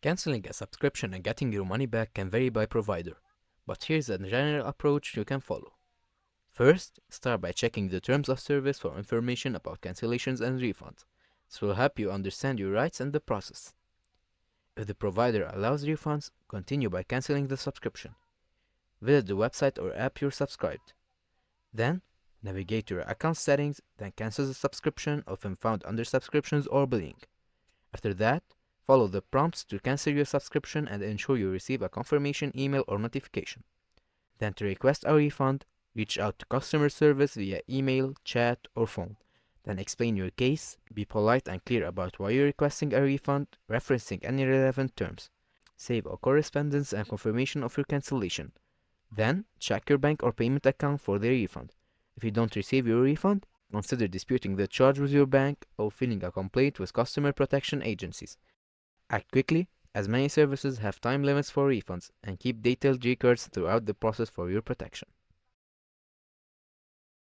Canceling a subscription and getting your money back can vary by provider, but here's a general approach you can follow. First, start by checking the terms of service for information about cancellations and refunds. This will help you understand your rights and the process. If the provider allows refunds, continue by canceling the subscription. Visit the website or app you're subscribed. Then, navigate to your account settings, then cancel the subscription, often found under subscriptions or billing. After that, follow the prompts to cancel your subscription and ensure you receive a confirmation email or notification. Then to request a refund, reach out to customer service via email, chat, or phone. Then explain your case, be polite and clear about why you're requesting a refund, referencing any relevant terms. Save a correspondence and confirmation of your cancellation. Then, check your bank or payment account for the refund. If you don't receive your refund, consider disputing the charge with your bank or filing a complaint with customer protection agencies. Act quickly, as many services have time limits for refunds, and keep detailed records throughout the process for your protection.